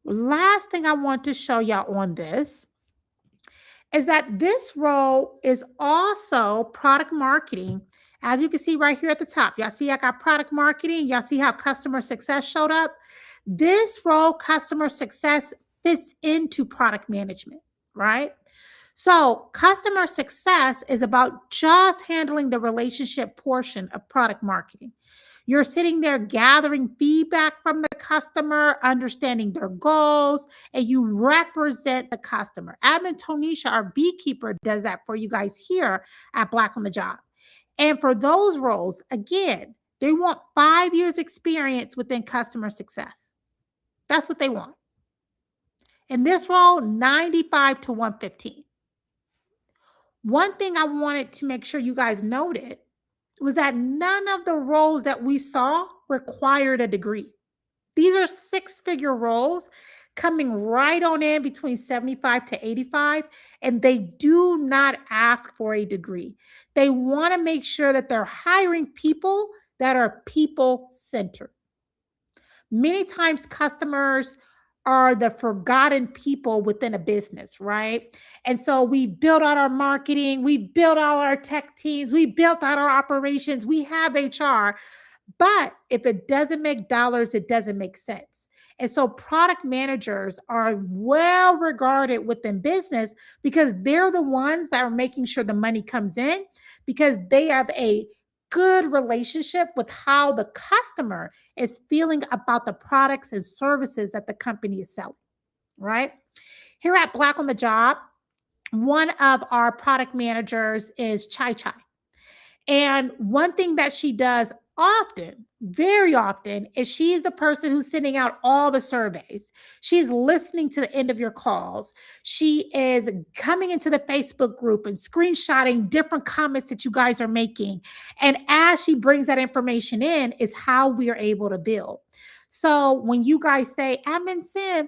Last thing I want to show y'all on this is that this role is also product marketing. As you can see right here at the top, y'all see I got product marketing. Y'all see how customer success showed up. This role, customer success, fits into product management, right? So, customer success is about just handling the relationship portion of product marketing. You're sitting there gathering feedback from the customer, understanding their goals, and you represent the customer. Admin Tonisha, our beekeeper, does that for you guys here at Black on the Job. And for those roles, again, they want 5 years experience within customer success. That's what they want. In this role, 95 to 115. One thing I wanted to make sure you guys noted was that none of the roles that we saw required a degree. These are 6-figure roles coming right on in between 75 to 85, and they do not ask for a degree. They want to make sure that they're hiring people that are people-centered. Many times customers are the forgotten people within a business, right? And so we build out our marketing, we build out our tech teams, we built out our operations, we have HR, but if it doesn't make dollars, it doesn't make sense. And so product managers are well regarded within business because they're the ones that are making sure the money comes in because they have a good relationship with how the customer is feeling about the products and services that the company is selling, right? Here at Black on the Job, one of our product managers is Chai Chai. And one thing that she does often, very often, is she's the person who's sending out all the surveys. She's listening to the end of your calls. She is coming into the Facebook group and screenshotting different comments that you guys are making. And as she brings that information in, is how we are able to build. So when you guys say, Admin Sim,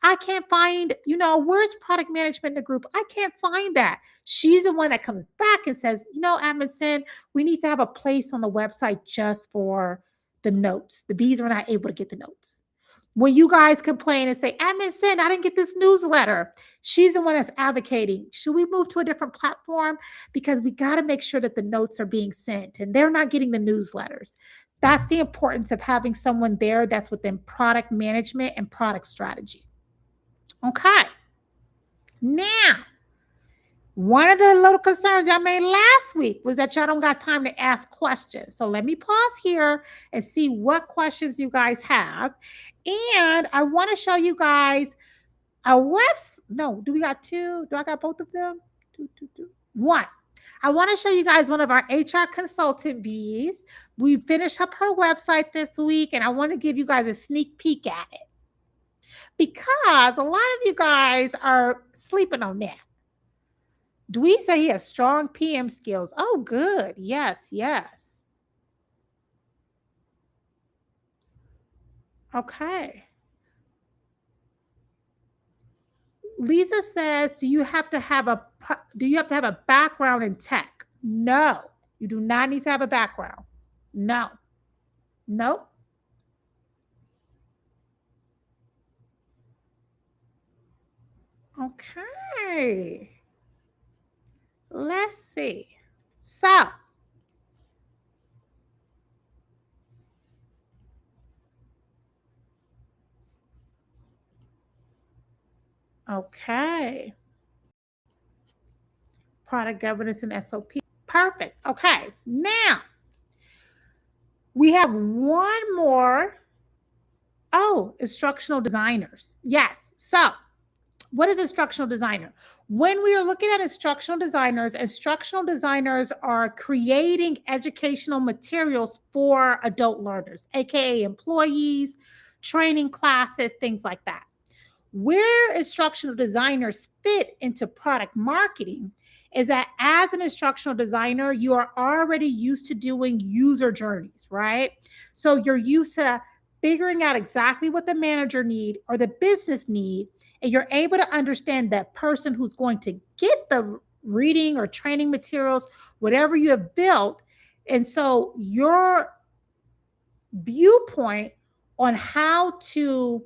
I can't find, where's product management in the group? I can't find that. She's the one that comes back and says, Admin Sim, we need to have a place on the website just for the notes. The bees are not able to get the notes. When you guys complain and say, Admin Sim, I didn't get this newsletter, she's the one that's advocating. Should we move to a different platform? Because we got to make sure that the notes are being sent and they're not getting the newsletters. That's the importance of having someone there that's within product management and product strategy. Okay. Now, One of the little concerns y'all made last week was that y'all don't got time to ask questions. So let me pause here and see what questions you guys have. And I want to show you guys a website. No, do we got two? Do I got both of them? Two, two, two. One. I want to show you guys one of our HR consultant bees. We finished up her website this week, and I want to give you guys a sneak peek at it because a lot of you guys are sleeping on that. Dwee said he has strong PM skills. Oh, good. Yes, yes. Okay. Lisa says, do you have to have a background in tech? No, you do not need to have a background. No. Nope. Okay. Let's see. So, okay. Product governance and SOP. Perfect. Okay. Now, we have one more. Oh, instructional designers. Yes. So, what is instructional designer? When we are looking at instructional designers are creating educational materials for adult learners, aka employees, training classes, things like that. Where instructional designers fit into product marketing is that as an instructional designer, you are already used to doing user journeys, right? So you're used to figuring out exactly what the manager need or the business need, and you're able to understand that person who's going to get the reading or training materials, whatever you have built. And so your viewpoint on how to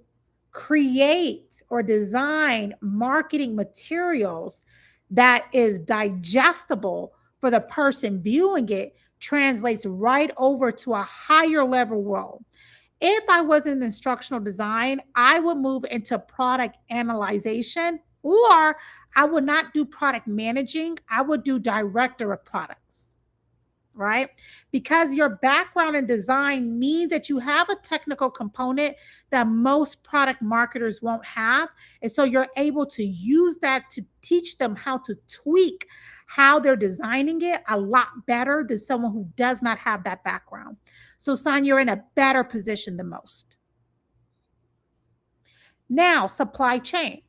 create or design marketing materials that is digestible for the person viewing it translates right over to a higher level role. If I was in instructional design, I would move into product analyzation, or I would not do product managing, I would do director of products, right? Because your background in design means that you have a technical component that most product marketers won't have. And so you're able to use that to teach them how to tweak how they're designing it a lot better than someone who does not have that background. So, Son, you're in a better position than most. Now, supply chain.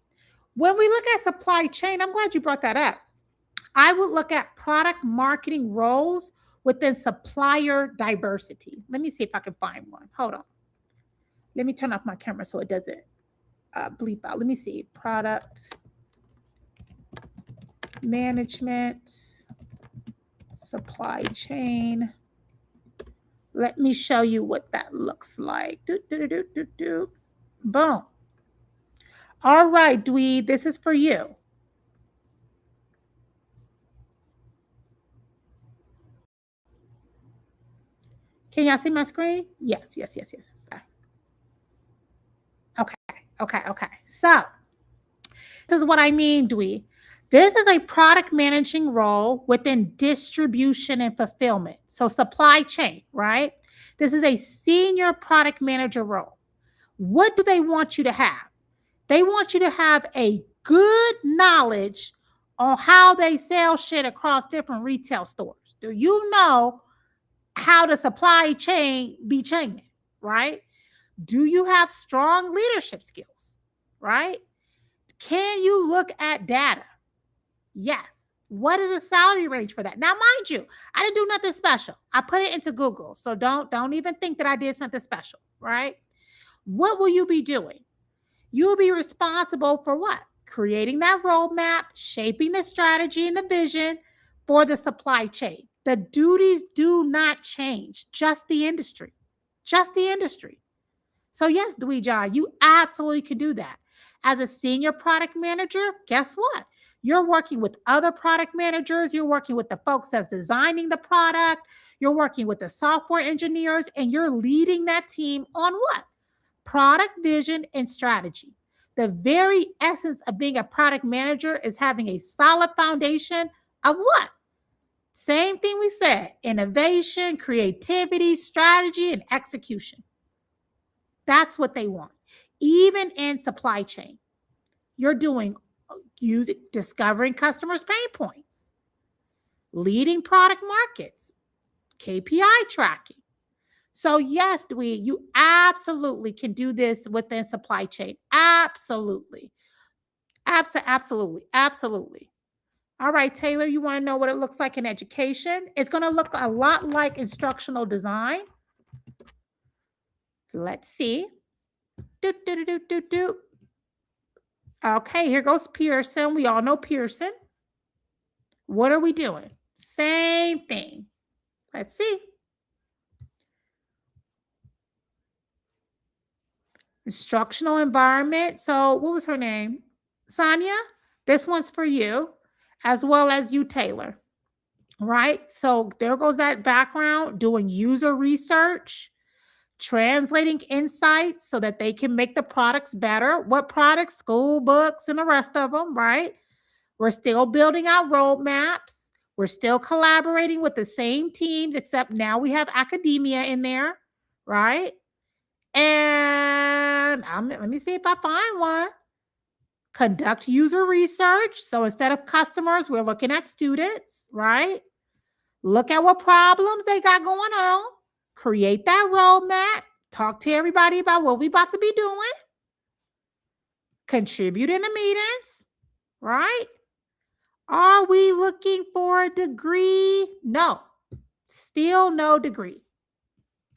When we look at supply chain, I'm glad you brought that up. I would look at product marketing roles within supplier diversity. Let me see if I can find one. Hold on. Let me turn off my camera so it doesn't bleep out. Let me see. Product management, supply chain. Let me show you what that looks like. Boom. All right, Dwee, this is for you. Can y'all see my screen? Yes. Okay. So this is what I mean, Dwee. This is a product managing role within distribution and fulfillment. So supply chain, right? This is a senior product manager role. What do they want you to have? They want you to have a good knowledge on how they sell shit across different retail stores. Do you know how the supply chain be changing, right? Do you have strong leadership skills, right? Can you look at data? Yes. What is the salary range for that? Now, mind you, I didn't do nothing special. I put it into Google. So don't even think that I did something special, right? What will you be doing? You'll be responsible for what? Creating that roadmap, shaping the strategy and the vision for the supply chain. The duties do not change, just the industry. Just the industry. So, yes, Dwee John, you absolutely can do that. As a senior product manager, guess what? You're working with other product managers. You're working with the folks that's designing the product. You're working with the software engineers, and you're leading that team on what? Product vision and strategy. The very essence of being a product manager is having a solid foundation of what? Same thing we said: innovation, creativity, strategy, and execution. That's what they want. Even in supply chain, you're doing discovering customers' pain points, leading product markets, KPI tracking. So yes, Dwee, you absolutely can do this within supply chain. Absolutely. Absolutely. Absolutely. All right, Taylor, you want to know what it looks like in education? It's going to look a lot like instructional design. Let's see. Do, do, do, do, do, do. Okay, here goes Pearson. We all know Pearson. What are we doing? Same thing. Let's see. Instructional environment. So what was her name? Sonia, this one's for you, as well as you, Taylor. Right? So there goes that background, doing user research, translating insights so that they can make the products better. What products? School books and the rest of them, right? We're still building out roadmaps. We're still collaborating with the same teams, except now we have academia in there, right? And let me see if I find one. Conduct user research. So instead of customers, we're looking at students, right? Look at what problems they got going on. Create that roadmap. Talk to everybody about what we about to be doing. Contribute in the meetings, right? Are we looking for a degree? No. Still no degree.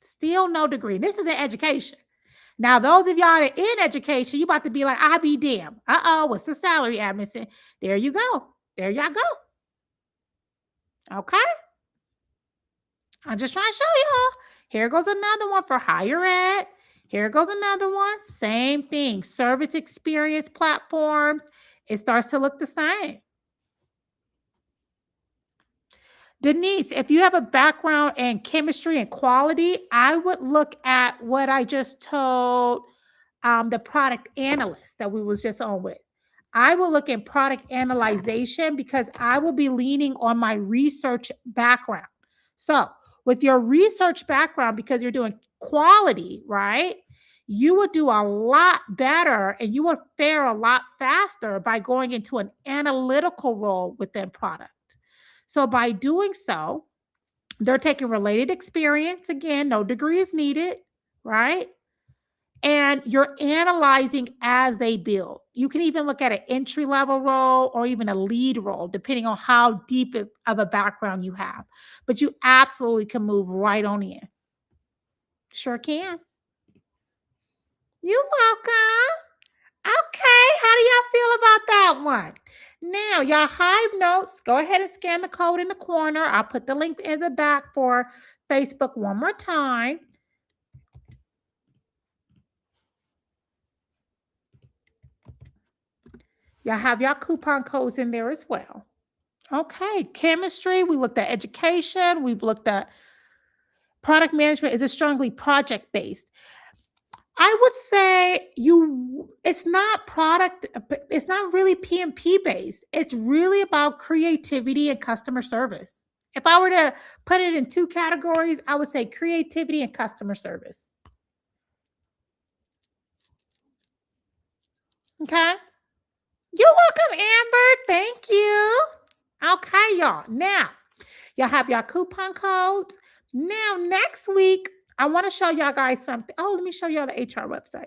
Still no degree. This is in education. Now, those of y'all that are in education, you about to be like, I be damn. What's the salary at, Missy? There you go. There y'all go. Okay? I'm just trying to show y'all. Here goes another one for higher ed. Here goes another one. Same thing. Service experience platforms. It starts to look the same. Denise, if you have a background in chemistry and quality, I would look at what I just told the product analyst that we was just on with. I will look at product analyzation because I will be leaning on my research background. So with your research background, because you're doing quality, right? You would do a lot better and you would fare a lot faster by going into an analytical role within product. So by doing so, they're taking related experience. Again, no degree is needed, right? And you're analyzing as they build. You can even look at an entry-level role or even a lead role, depending on how deep of a background you have. But you absolutely can move right on in. Sure can. You're welcome. Okay, how do y'all feel about that one? Now, y'all Hive notes, go ahead and scan the code in the corner. I'll put the link in the back for Facebook one more time. Y'all have y'all coupon codes in there as well. Okay, chemistry, we looked at education, we've looked at product management. Is it strongly project-based? I would say it's not product, it's not really PMP based. It's really about creativity and customer service. If I were to put it in two categories, I would say creativity and customer service. Okay. You're welcome, Amber. Thank you. Okay, y'all. Now, y'all have y'all coupon codes. Now, next week, I want to show y'all guys something. Oh, let me show y'all the HR website.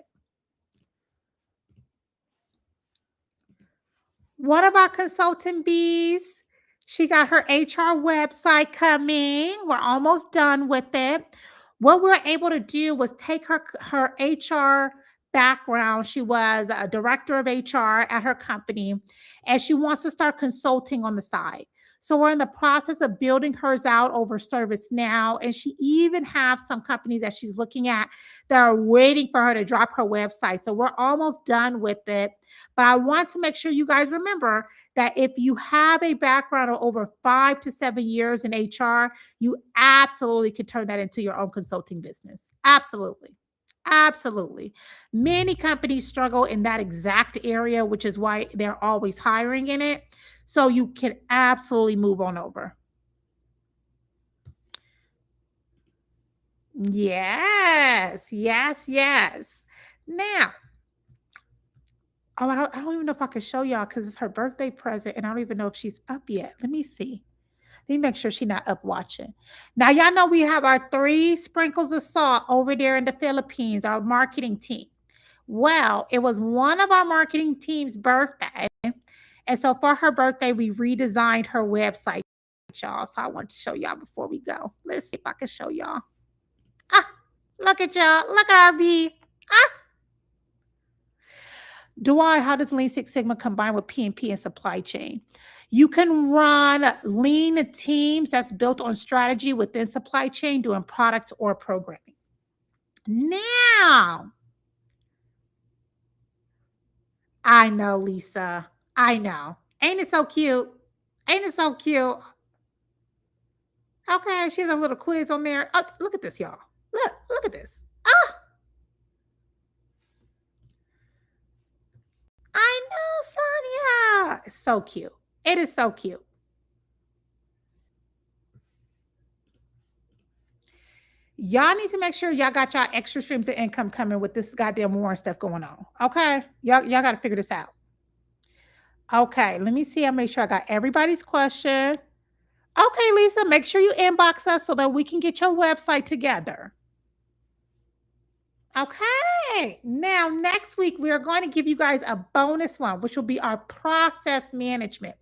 One of our consultant bees, she got her HR website coming. We're almost done with it. What we were able to do was take her HR background. She was a director of HR at her company, and she wants to start consulting on the side. So we're in the process of building hers out over ServiceNow, and she even has some companies that she's looking at that are waiting for her to drop her website. So we're almost done with it. But I want to make sure you guys remember that if you have a background of over 5 to 7 years in HR, you absolutely could turn that into your own consulting business. Absolutely. Absolutely. Many companies struggle in that exact area, which is why they're always hiring in it. So you can absolutely move on over. Yes, yes, yes. Now, oh, I don't even know if I can show y'all because it's her birthday present, and I don't even know if she's up yet. Let me see. Let me make sure she's not up watching. Now, y'all know we have our 3 sprinkles of salt over there in the Philippines, our marketing team. Well, it was one of our marketing team's birthday. And so for her birthday, we redesigned her website, y'all. So I want to show y'all before we go. Let's see if I can show y'all. Ah, look at y'all. Look at our bee. Ah, Dwight, how does Lean Six Sigma combine with PMP and supply chain? You can run lean teams that's built on strategy within supply chain doing product or programming. Now, I know, Lisa. I know. Ain't it so cute? Ain't it so cute? Okay, she has a little quiz on there. Oh, look at this, y'all. Look at this. Ah, I know, Sonia. It's so cute. It is so cute. Y'all need to make sure y'all got y'all extra streams of income coming with this goddamn war and stuff going on. Okay, y'all got to figure this out. Okay, let me see. I make sure I got everybody's question. Okay, Lisa, make sure you inbox us so that we can get your website together. Okay. Now, next week, we are going to give you guys a bonus one, which will be our process management.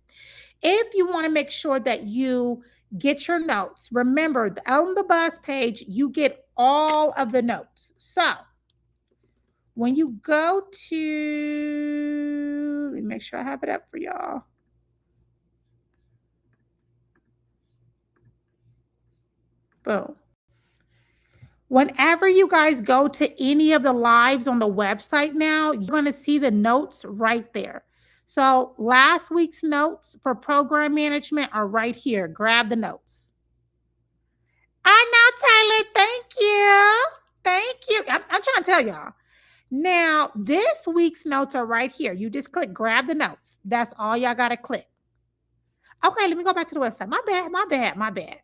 If you want to make sure that you get your notes, remember on the bus page, you get all of the notes. So when you go to, let me make sure I have it up for y'all. Boom. Whenever you guys go to any of the lives on the website now, you're going to see the notes right there. So last week's notes for program management are right here. Grab the notes. I know, Taylor. Thank you. Thank you. I'm trying to tell y'all. Now, this week's notes are right here. You just click grab the notes. That's all y'all got to click. Okay, let me go back to the website. My bad.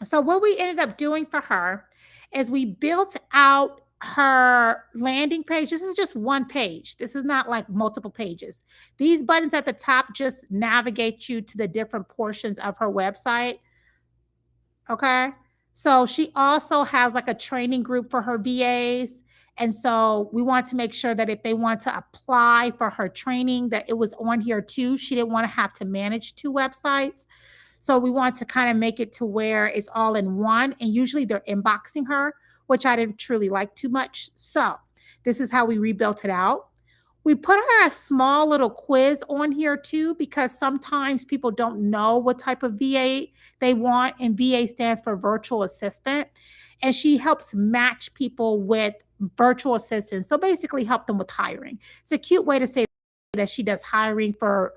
So what we ended up doing for her is we built out her landing page. This is just one page. This is not like multiple pages. These buttons at the top just navigate you to the different portions of her website. Okay. So she also has like a training group for her VAs. And so we want to make sure that if they want to apply for her training, that it was on here too. She didn't want to have to manage 2 websites. So we want to kind of make it to where it's all in one. And usually they're inboxing her, which I didn't truly like too much. So this is how we rebuilt it out. We put her a small little quiz on here too, because sometimes people don't know what type of VA they want. And VA stands for virtual assistant. And she helps match people with virtual assistants. So basically help them with hiring. It's a cute way to say that she does hiring for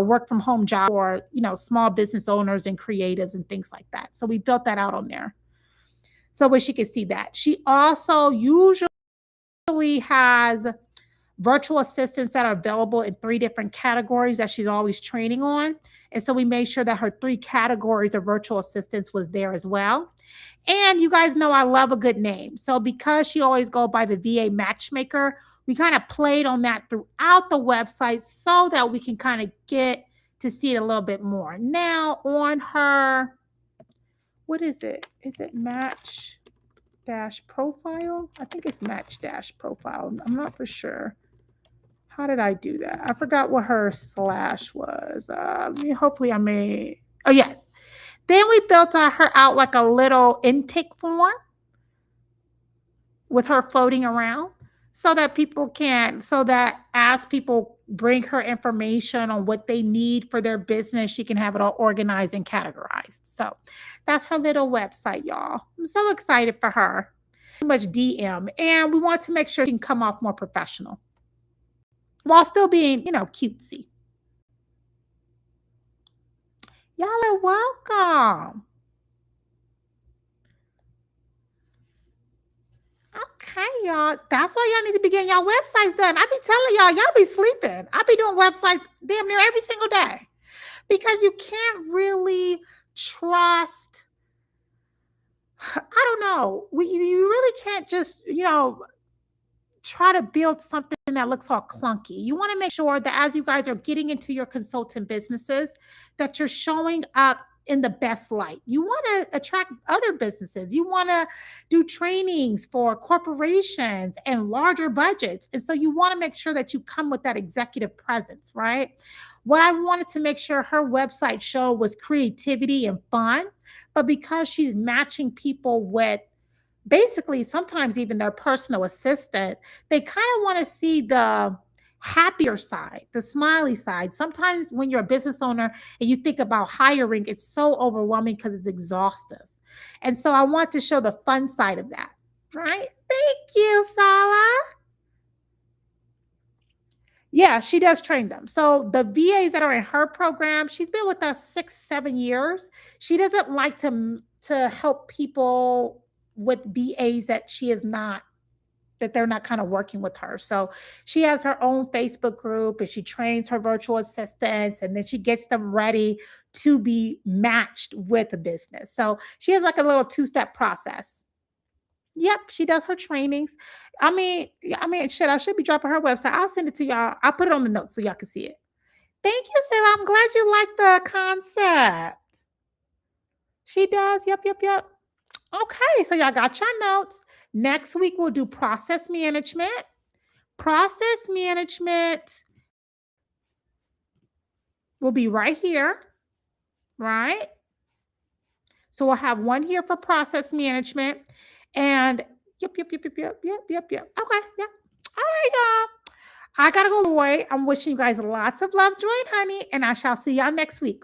work from home job or, small business owners and creatives and things like that. So we built that out on there. So where she can see that. She also usually has virtual assistants that are available in 3 different categories that she's always training on. And so we made sure that her 3 categories of virtual assistants was there as well. And you guys know I love a good name. So because she always go by the VA matchmaker, we kind of played on that throughout the website so that we can kind of get to see it a little bit more. Now on her, what is it? Is it match dash profile? I think it's match dash profile. I'm not for sure. How did I do that? I forgot what her slash was. Hopefully I may. Oh, yes. Then we built her out like a little intake form with her floating around so that as people bring her information on what they need for their business, she can have it all organized and categorized. So that's her little website, y'all. I'm so excited for her. Too much DM. And we want to make sure she can come off more professional while still being, cutesy. Y'all are welcome. Okay, y'all. That's why y'all need to be getting y'all websites done. I be telling y'all be sleeping. I be doing websites damn near every single day because you can't really trust. I don't know. You really can't just, try to build something that looks all clunky. You want to make sure that as you guys are getting into your consultant businesses, that you're showing up in the best light. You want to attract other businesses. You want to do trainings for corporations and larger budgets. And so you want to make sure that you come with that executive presence, right? What I wanted to make sure her website showed was creativity and fun, but because she's matching people with basically sometimes even their personal assistant, they kind of want to see the happier side, the smiley side. Sometimes when you're a business owner and you think about hiring, it's so overwhelming because it's exhaustive. And so I want to show the fun side of that, right? Thank you, Sarah. Yeah, she does train them. So the VAs that are in her program, she's been with us 6, 7 years. She doesn't like to help people with VAs that she is not, that they're not kind of working with her. So she has her own Facebook group and she trains her virtual assistants and then she gets them ready to be matched with a business. So she has like a little two-step process. Yep, she does her trainings. Shit, I should be dropping her website. I'll send it to y'all. I'll put it on the notes so y'all can see it. Thank you, Sarah. I'm glad you like the concept. She does. Yep, yep, yep. Okay, so y'all got your notes. Next week, we'll do process management. Process management will be right here, right? So we'll have one here for process management. And yep. Okay, yep. All right, y'all. I gotta go away. I'm wishing you guys lots of love, joy, and honey, and I shall see y'all next week.